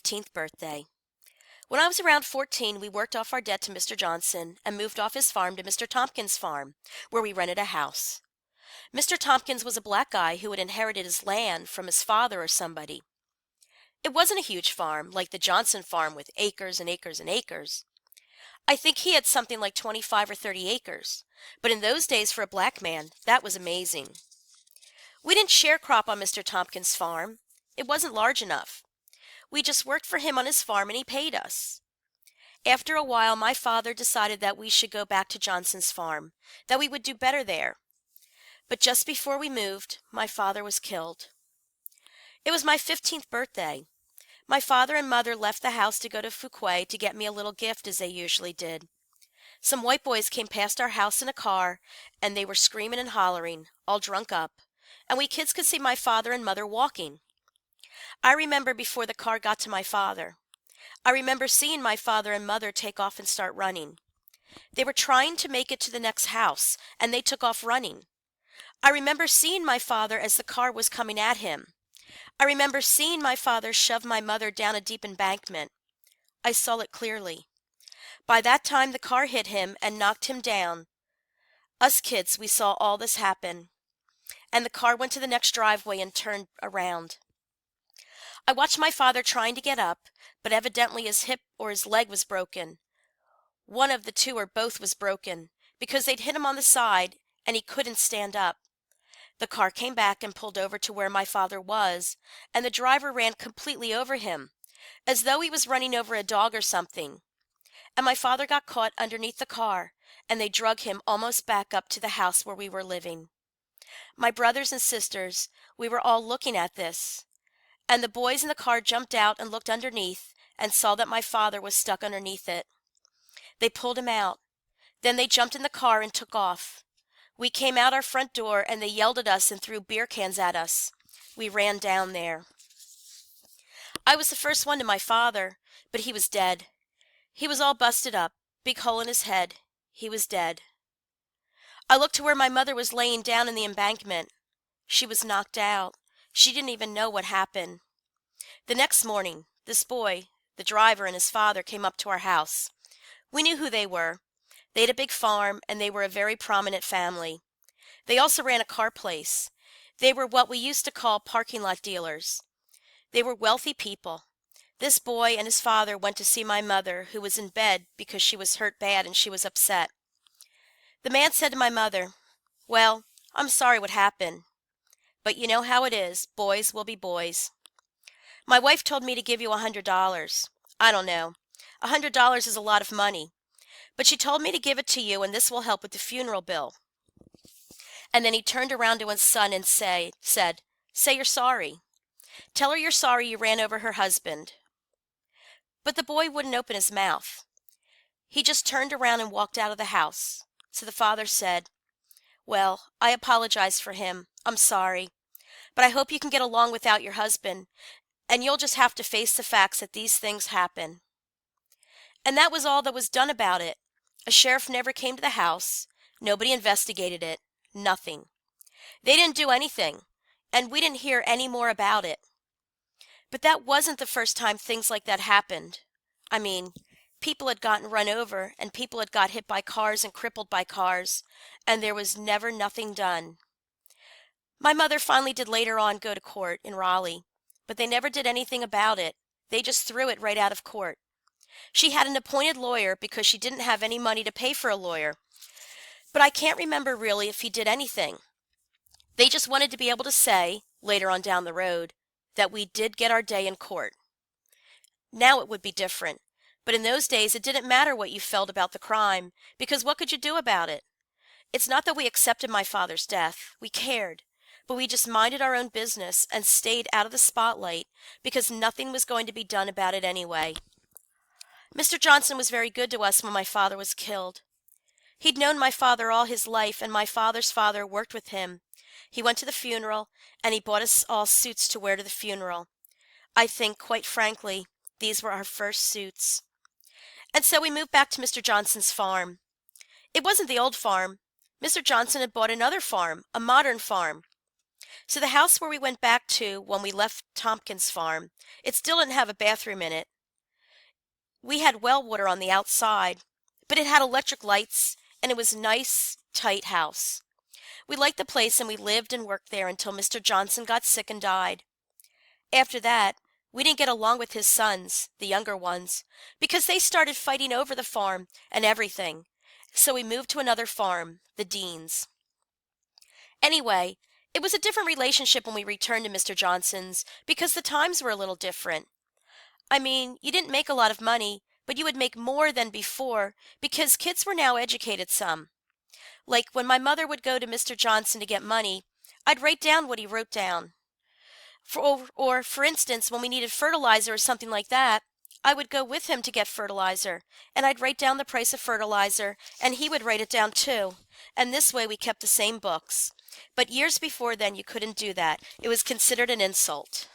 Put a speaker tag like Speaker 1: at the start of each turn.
Speaker 1: 15th birthday. When I was around 14, we worked off our debt to Mr. Johnson and moved off his farm to Mr. Tompkins' farm, where we rented a house. Mr. Tompkins was a black guy who had inherited his land from his father or somebody. It wasn't a huge farm like the Johnson farm with acres and acres and acres. I think he had something like 25 or 30 acres, but in those days for a black man, that was amazing. We didn't sharecrop on Mr. Tompkins' farm. It wasn't large enough. We just worked for him on his farm and he paid us. After a while, my father decided that we should go back to Johnson's farm, that we would do better there. But just before we moved, my father was killed. It was my 15th birthday. My father and mother left the house to go to Fuquay to get me a little gift as they usually did. Some white boys came past our house in a car, and they were screaming and hollering, all drunk up, and we kids could see my father and mother walking. I remember before the car got to my father. I remember seeing my father and mother take off and start running. They were trying to make it to the next house, and they took off running. I remember seeing my father as the car was coming at him. I remember seeing my father shove my mother down a deep embankment. I saw it clearly. By that time, the car hit him and knocked him down. Us kids, we saw all this happen. And the car went to the next driveway and turned around. I watched my father trying to get up, but evidently his hip or his leg was broken. One of the two or both was broken, because they'd hit him on the side, and he couldn't stand up. The car came back and pulled over to where my father was, and the driver ran completely over him, as though he was running over a dog or something. And my father got caught underneath the car, and they drug him almost back up to the house where we were living. My brothers and sisters, we were all looking at this, and the boys in the car jumped out and looked underneath and saw that my father was stuck underneath it. They pulled him out. Then they jumped in the car and took off. We came out our front door and they yelled at us and threw beer cans at us. We ran down there. I was the first one to my father, but he was dead. He was all busted up, big hole in his head. He was dead. I looked to where my mother was laying down in the embankment. She was knocked out. She didn't even know what happened. The next morning, this boy, the driver, and his father came up to our house. We knew who they were. They had a big farm, and they were a very prominent family. They also ran a car place. They were what we used to call parking lot dealers. They were wealthy people. This boy and his father went to see my mother, who was in bed because she was hurt bad and she was upset. The man said to my mother, "Well, I'm sorry what happened, but you know how it is. Boys will be boys. My wife told me to give you $100. I don't know. $100 is a lot of money, but she told me to give it to you and this will help with the funeral bill." And then he turned around to his son and said, "Say you're sorry. Tell her you're sorry you ran over her husband." But the boy wouldn't open his mouth. He just turned around and walked out of the house. So the father said, "Well, I apologize for him. I'm sorry. But I hope you can get along without your husband, and you'll just have to face the facts that these things happen." And that was all that was done about it. A sheriff never came to the house. Nobody investigated it. Nothing. They didn't do anything, and we didn't hear any more about it. But that wasn't the first time things like that happened. I mean, people had gotten run over, and people had got hit by cars and crippled by cars, and there was never nothing done. My mother finally did later on go to court in Raleigh, but they never did anything about it. They just threw it right out of court. She had an appointed lawyer because she didn't have any money to pay for a lawyer. But I can't remember really if he did anything. They just wanted to be able to say, later on down the road, that we did get our day in court. Now it would be different. But in those days, it didn't matter what you felt about the crime, because what could you do about it? It's not that we accepted my father's death. We cared. But we just minded our own business and stayed out of the spotlight because nothing was going to be done about it anyway. Mr. Johnson was very good to us when my father was killed. He'd known my father all his life, and my father's father worked with him. He went to the funeral, and he bought us all suits to wear to the funeral. I think, quite frankly, these were our first suits. And so we moved back to Mr. Johnson's farm. It wasn't the old farm. Mr. Johnson had bought another farm, a modern farm. So the house where we went back to when we left Tompkins Farm, it still didn't have a bathroom in it. We had well water on the outside, but it had electric lights and it was a nice, tight house. We liked the place and we lived and worked there until Mr. Johnson got sick and died. After that, we didn't get along with his sons, the younger ones, because they started fighting over the farm and everything. So we moved to another farm, the Deans. Anyway, it was a different relationship when we returned to Mr. Johnson's because the times were a little different. I mean, you didn't make a lot of money, but you would make more than before because kids were now educated some. Like when my mother would go to Mr. Johnson to get money, I'd write down what he wrote down. For instance, when we needed fertilizer or something like that, I would go with him to get fertilizer, and I'd write down the price of fertilizer, and he would write it down too. And this way we kept the same books. But years before then, you couldn't do that. It was considered an insult.